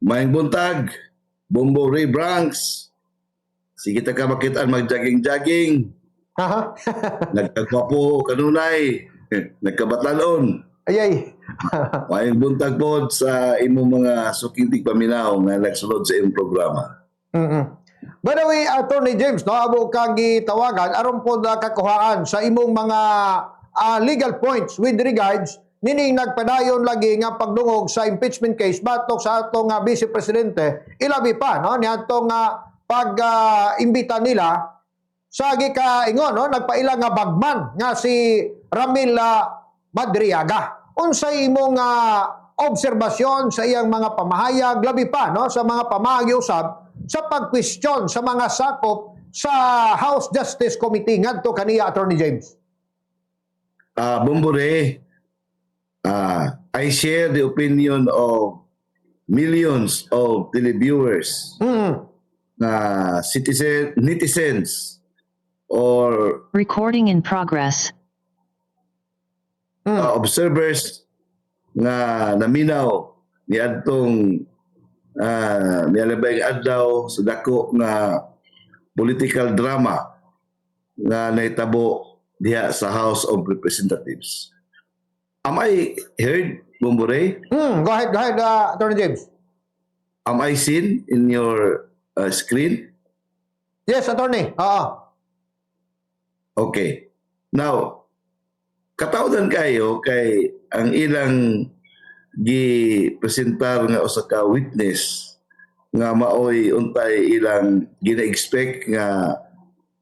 Maing buntag, Bombo Ray Branks. Sige ta ka makitaan mag-jogging-jogging. Aha. Nagkagwapo kanunay. Nagkabatlanon. Ayay. Maing buntag pod sa imong mga suking tigpaminaw nga nagsulod sa imong programa. By the way, Attorney James, no, abo kang gitawagan aron po na kakuhaan sa imong mga legal points with regards nining nagpadayon lagi nga pagdungog sa impeachment case batok sa atong Vice Presidente ilabi pa no ni atong pag-imbita nila sa gikaingon no nagpaila nga bagman nga si Ramil Madriaga. Unsay imong obserbasyon sa iyang mga pamahayag labi pa no sa mga pamahagi usab sa pag-question sa mga sakop sa House Justice Committee ngadto kaniya Attorney James? Bombore, I share the opinion of millions of televiewers, netizens, or Recording in progress. observers nga naminaw ni adtong nialabay adlaw sa dako nga political drama nga nahitabo diha sa House of Representatives. Am I heard, Bombore? Go ahead, Attorney James. Am I seen in your screen? Yes, Attorney. Okay. Now, katawdan kayo kay ang ilang gi-presentar nga usa ka witness nga maoy untay ilang gina-expect nga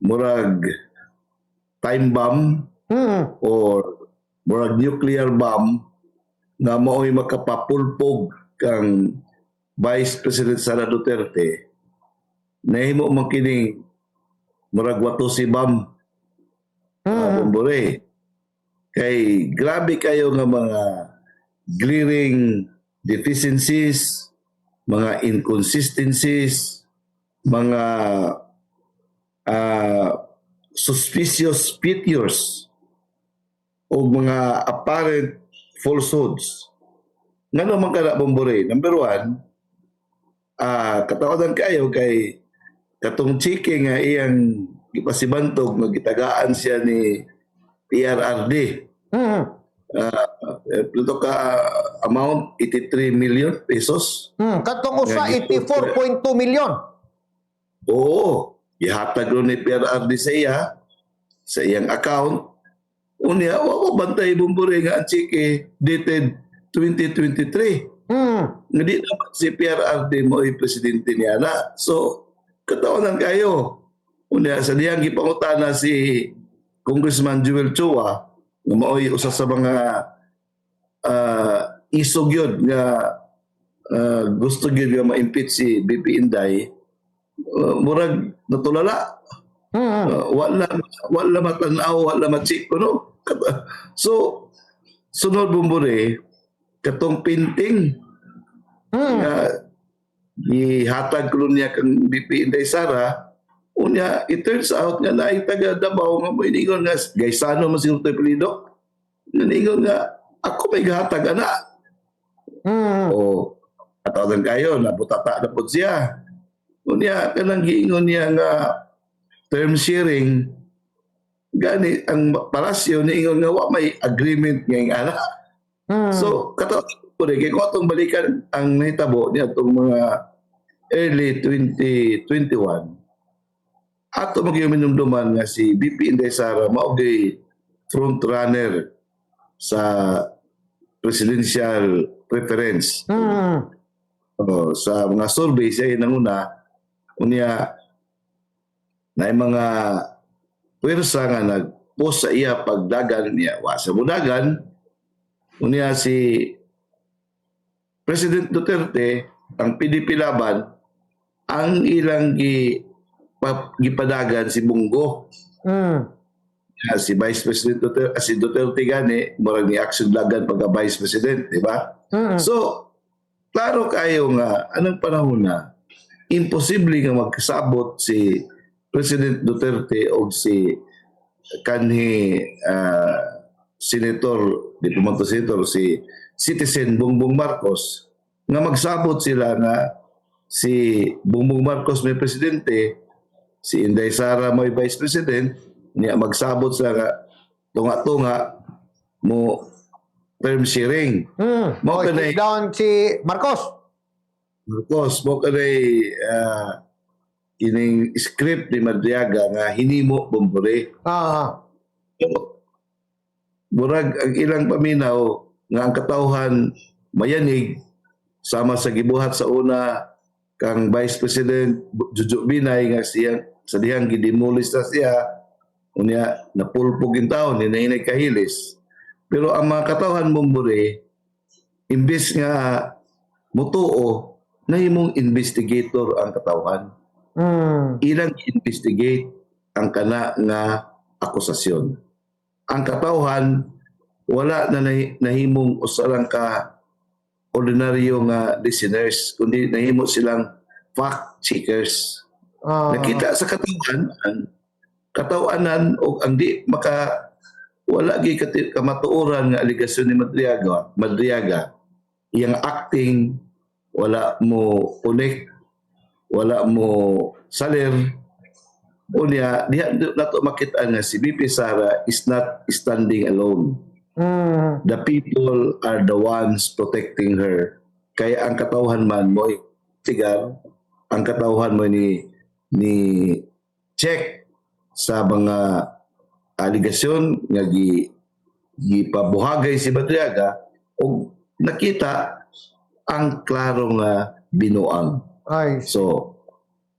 murag time bomb or murag nuclear bomb nga maoy makapapulpog kang Vice President Sara Duterte. Nahimo man kining murag wato si bomb. Bombore. Kay grabe kayo nga mga glaring deficiencies, mga inconsistencies, mga suspicious failures o mga apparent falsehoods. Nga naman ka na, Bombore? Number one, katawadan kayo kay katong chike nga iyang ipasibantog, magitagaan siya ni PRRD. Ito ka amount 83 million pesos. Katong usa 84.2 million. Oo, ihatag ron ni PRRD sa iya sa iyang account. Unya wa bantay Bombore nga ang chike dated 2023. Nga di naman si PRRD mo ay presidente niya na. So, katawanan kayo. Unya sa diyang gipangutana si Congressman Joel Chua nga maoy usa sa mga isog yun nga gusto gyud nga ma-impeach si BP Inday, murag natulala. Wala matanaw, wala ma-check no. So sunod Bombore katong pinting nga gihatag ko niya kang BP Inday Sara. Unya, it turns out nga na taga Davao nga mo iningon nga gaysano man siguro tayo pelido. Iningon nga ako may gahatag ana. O katawagan kayo nabutata na po siya. Unya kanang giingon niya nga term sharing gani ang palasyo niingon nga wa may agreement nga ana. So katawagan ko rin kay kung atong balikan ang nahitabo niya itong mga early 2021 ato magyuminumduman nga si BP Inday Sara mao gay front runner sa presidential preference. Sa mga survey siya nanguna unya na mga pwersa nga nagpost sa iya pagdagan niya wa sa budagan unya si President Duterte ang PDP laban ang ilang gipadagan si Bungo. Si Vice President Duterte, si Duterte gani, murag ni action lagan pagka Vice President, di ba? So, klaro kayo nga, anong panahon na, imposible nga magkasabot si President Duterte o si kanhi Senator, di pumunta Senator, si Citizen Bongbong Marcos, nga magsabot sila nga si Bongbong Marcos may presidente, si Inday Sara may vice president, niya magsabot sila nga tunga-tunga mo term sharing. Mo O, kanay step down si Marcos. Marcos, mo kanay kining script ni Madriaga nga hinimo Bombore. Ah, Murag ang ilang paminaw nga ang katawhan mayanig sama sa gibuhat sa una kang Vice President Jojo Binay nga siya sa dihang gidemolis na siya unya napulpog in taon hinahinay kahilis. Pero ang mga katawhan Bombore imbis nga mutuo nahimong investigator ang katawhan. Ilang investigate ang kana nga akusasyon. Ang katawhan wala na nahimong usalang ka ordinaryo nga listeners kundi nahimo silang fact checkers. Nakita sa katawanan o ang di maka wala gi kamatuoran nga aligasyon ni Madriaga iyang acting wala mo unik wala mo salir unya diha nato makita nga si BP Sara is not standing alone. The people are the ones protecting her. Kaya ang katawhan man mo tigar, ang katawhan mo ni check sa mga aligasyon nga gipabuhagay si Madriaga o nakita ang klaro nga binuang. ay, So,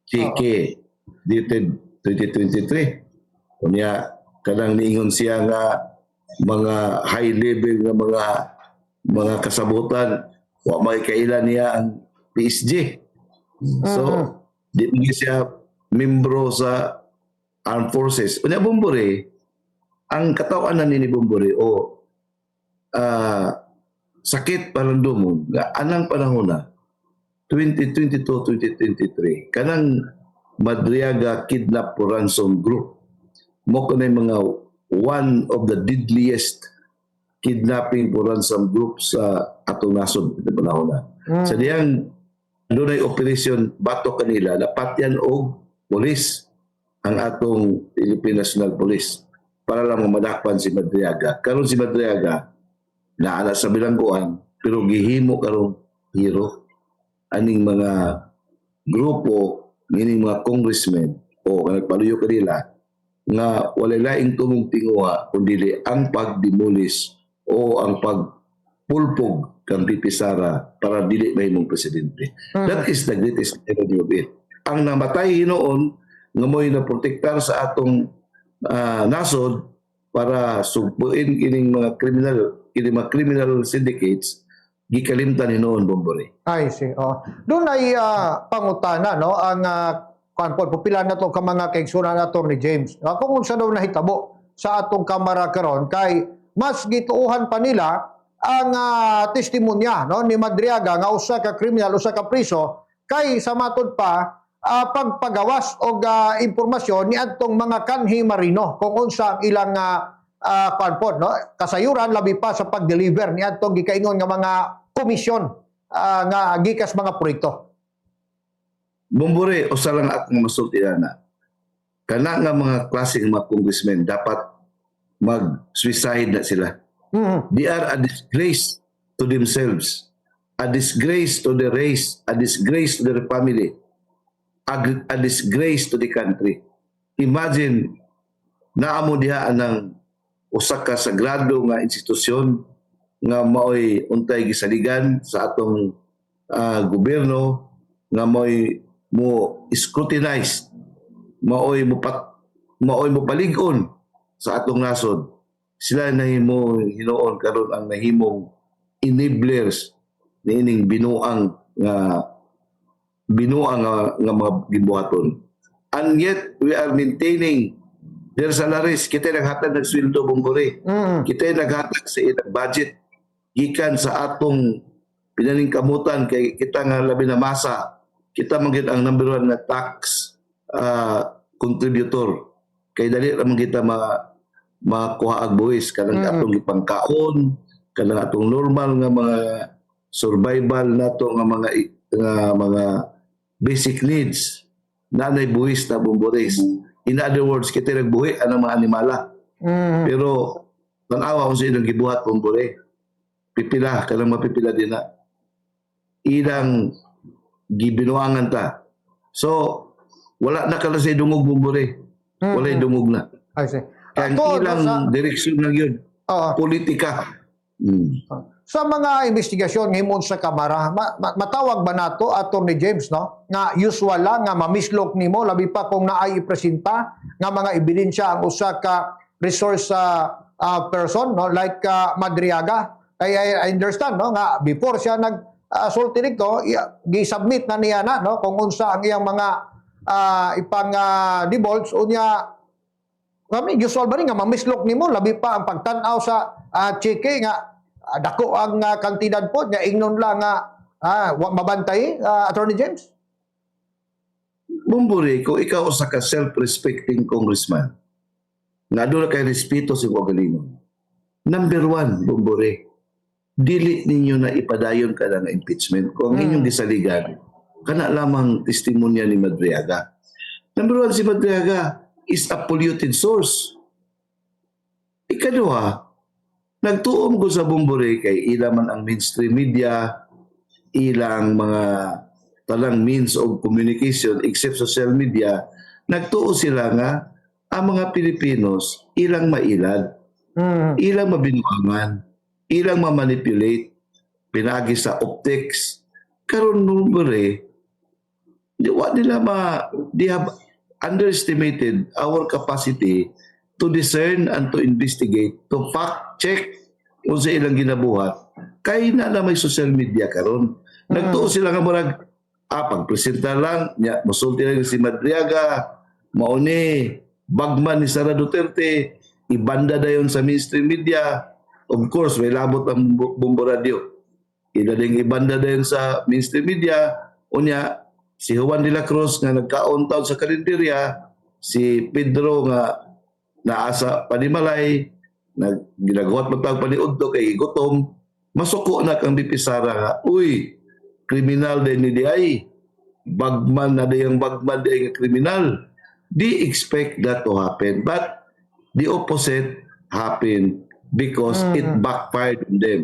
Chike, dated 2023. Kunya, kanang niingon siya nga mga high level nga mga kasabutan, wa may kailan niya ang PSG. So, di mo siya membro sa armed forces. Kunya, Bombore, ang katawan ni Bombore, sakit palandumog, nga anang panahon na, 2022-2023, kanang Madriaga Kidnap for Ransom Group. Mo kanay mga one of the deadliest kidnapping for ransom group sa atong nasod ito panahon na. Sa diyang doon ay operation bato kanila, dapat yan og polis ang atong Philippine National Police para lang mamadakpan si Madriaga. Karon si Madriaga naala sa bilangguan pero gihimo karong hero aning mga grupo meaning mga congressmen o nagpaluyo kanila nga walay laing tumong tinguha kundi ang pagdimulis o ang pagpulpog kang BP Sara para dili mahimong presidente. That is the greatest irony of it. Ang namatay hinoon nga mo'y naprotektar sa atong nasod para sugpuin kining mga criminal syndicates gikalimtan hinoon Bombore. I see. Doon ay pangutana, no? Ang pupila na to ka mga kaigsunan na Attorney James. Kung unsa daw nahitabo sa atong kamara karon kay mas gituuhan pa nila ang testimonya, no, ni Madriaga nga usa ka kriminal, usa ka priso kay sa matud pa pagpagawas og impormasyon ni adtong mga kanhi marino kung unsa ang ilang no, kasayuran labi pa sa pag-deliver ni adtong gikaingon nga mga komisyon nga gikas mga proyekto. Bombore, usa lang akong masultihan na. Kana nga mga klaseng mga congressmen dapat mag-suicide na sila. They are a disgrace to themselves, a disgrace to the race, a disgrace to their family, a disgrace to the country. Imagine, naamo diha ng usa ka sagrado nga institusyon nga maoy untay gisaligan sa atong gobyerno nga maoy mo scrutinize, maoy mo palig-on sa atong nasod. Sila nahimo hinoon karon ang nahimong enablers niining binuang nga mga gibuhaton. And yet we are maintaining their salaries. Kita naghatag ng sweldo Bombore. Kita naghatag sa ilang budget gikan sa atong pinaningkamutan kay kita nga labi na masa. Kita magid ang number one na tax contributor. Kay dali ra kita makuha ag buwis kanang atong ipangkaon, kanang atong normal nga mga survival nato nga mga basic needs na nay buhis na bumburis. In other words, kita nagbuhi ang mga animala. Pero tanawa kung sa ilang gibuhat bumburi. Pipila, kanang mapipila din na. Ilang gibinuangan ta. So, wala na kala sa dungog bumburi. Wala dungog na. I see. Kaya ang Ato, ilang direksyon lang yun. Oo. Politika. Sa mga investigasyon himon sa kamara, matawag ba nato Attorney James, no? Nga usual lang nga mamislok nimo labi pa kung naay ipresenta nga mga ebidensya ang usa ka resource person, no? Like Madriaga. I understand, no? Nga before siya sulti nito, gi-submit na niya na, no? Kung unsa ang iyang mga ipang divulge unya kami usual ba rin nga mamislok nimo labi pa ang pagtan-aw sa chike nga dako ang kantidad po nga ingnon lang nga mabantay, Attorney James? Bumburi, kung ikaw sa ka self-respecting congressman, nga doon na kay respeto sa kagalingon. Number one, Bumburi, dili ninyo na ipadayon ka ng impeachment. Kung ang inyong gisaligan, kana lamang testimonya ni Madriaga. Number one, si Madriaga is a polluted source. Ikaduha, nagtuom ko sa Bumburi kay ilang man ang mainstream media, ilang mga talang means of communication except social media, nagtuo sila nga ang mga Pilipinos ilang mailad, ilang mabinuangan, ilang mamanipulate, pinagi sa optics. Karon Bumburi, they have underestimated our capacity to discern and to investigate, to fact-check kung sa ilang ginabuhat. Kaya na may social media karon. Nagtuo sila nga murag, pagpresenta lang, masulti lang si Madriaga, mauni, bagman ni Sara Duterte, ibanda dayon sa mainstream media. Of course, may labot ang Bombo Radio. Idading ibanda dayon sa mainstream media, unya, si Juan de la Cruz nga nagkaon taon sa karinderya, si Pedro nga naasa panimalay, ginagawa matag paniudto kay gutom, masuko na kang BP Sara nga, uy, kriminal din ni DI, bagman na dayang bagman din nga kriminal. They expect that to happen, but the opposite happened because it backfired on them.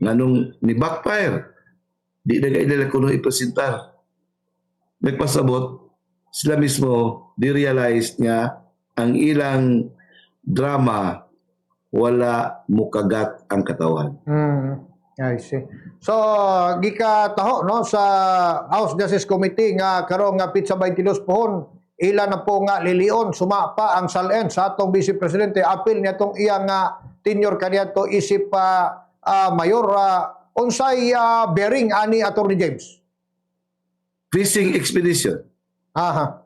Nganong ni backfire, di na kailala kuno ipresentar. Nagpasabot, sila mismo, di-realize nga ang ilang drama wala mukagat ang katawan. I see. So, gikataho no sa House Justice Committee nga karong nga pitsa 22 pohon, ila na po nga lilion sumapa ang SALN sa atong Vice Presidente apil niya tong iyang tenure kaniadto isip mayor unsay bearing ani Attorney James? Fishing expedition.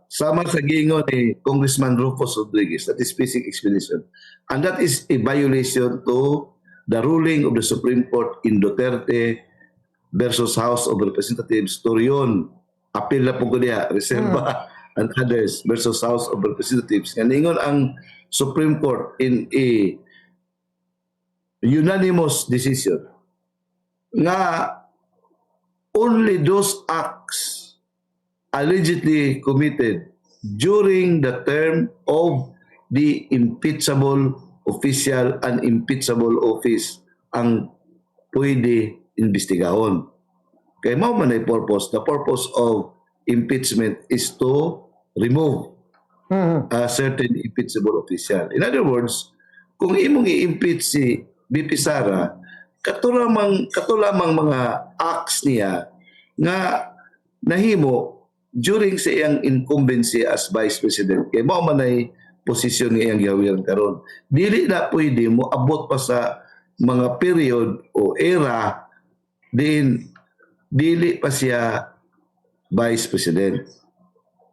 Sama sa gingon ni Congressman Rufus Rodriguez, that is fishing expedition. And that is a violation to the ruling of the Supreme Court in Duterte versus House of Representatives. Torion, apil na po ko niya, Reserva and others versus House of Representatives. Nganingon ang Supreme Court in a unanimous decision nga only those acts allegedly committed during the term of the impeachable official and impeachable office ang pwede imbestigahon. Kaya mao man ay purpose. The purpose of impeachment is to remove a certain impeachable official. In other words, kung imong i-impeach si BP Sara, katulamang mga acts niya nga nahimo during sa iyang incumbency as Vice President. Kaya mao man ay posisyon nga iyang gihawiran karon. Dili na pwede mo abot pa sa mga period o era din dili pa siya Vice President.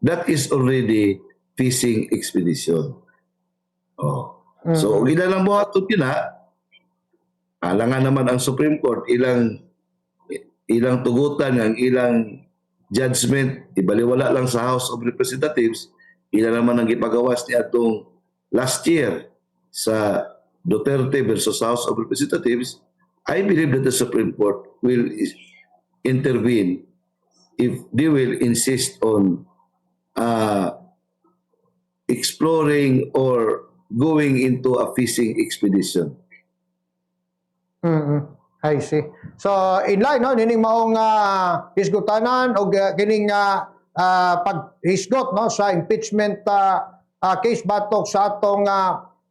That is already fishing expedition. So, ilang buhaton kina, alangan naman ang Supreme Court, ilang tugutan, ang ilang judgment, ibaliwala lang sa House of Representatives, ilan naman ang ipagawas niya itong last year sa Duterte versus House of Representatives. I believe that the Supreme Court will intervene if they will insist on exploring or going into a fishing expedition. I see. So in line no nining maong hisgutanan og kining paghisgot no sa impeachment case batok sa atong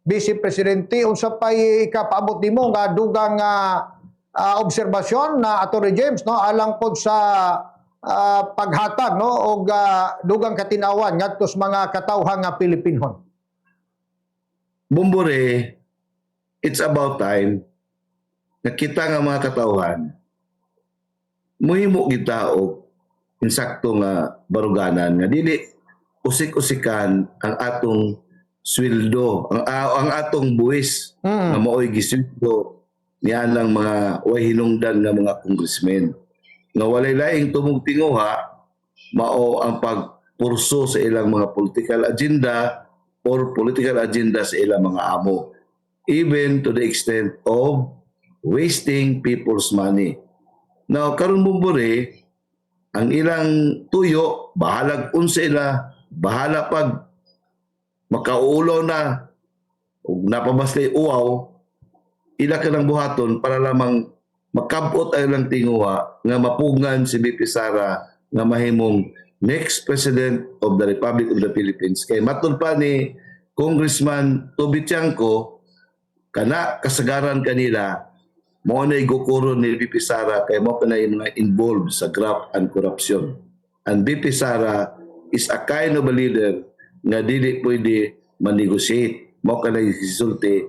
Vice Presidente, unsa pay ikapaabot nimo nga dugang obserbasyon na Atty. James no alang pod sa paghatag no og dugang katinawan ngadto sa mga katawhang nga Pilipinhon. Bumbore, it's about time na kita nga mga katawhan muhimo kita og insakto nga baruganan nga dili usik-usikan ang atong sweldo, ang atong buwis nga maoy gisweldo niyan lang mga way hinungdan nga mga congressmen nga walay laing tumugtinguha mao ang pagpurso sa ilang mga political agenda or political agenda sa ilang mga amo, even to the extent of wasting people's money. Now, karon Bumbore, ang ilang tuyo, bahalag unsa ila, bahala pag makauulaw na, ug napabastay uwaw, ila ka lang buhaton para lamang makabot ang ilang tinguha nga mapugngan si BP Sara nga mahimong next President of the Republic of the Philippines. Kay matod pa ni Congressman Toby Tiangco, kana kasagaran kanila, mo na igukuron ni BP Sara kay mo na yung mga involved sa graft and corruption. And BP Sara is a kind of a leader nga dili pwede manegotiate. Mo ka na isulti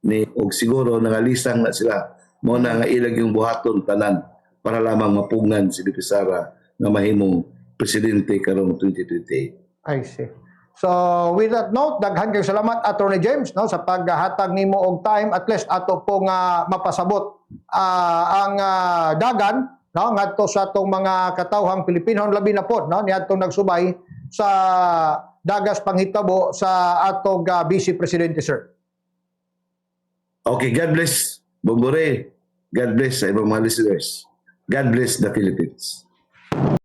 ni og siguro nangalisang na sila. Mo na nga ilag yung buhaton tanan para lamang mapugnan si BP Sara nga mahimong presidente karong 2028. I see. So with that note, daghan kay salamat Atty. James no sa paghatag nimo og time at least ato pong mapasabot ang dagan no ngadto sa atong mga katawhang Pilipino labi na pod no niadtong nagsubay sa dagas panghitabo sa atong Vice Presidente, sir. Okay, God bless Bumbore. God bless sa ibang mga listeners. God bless the Philippines.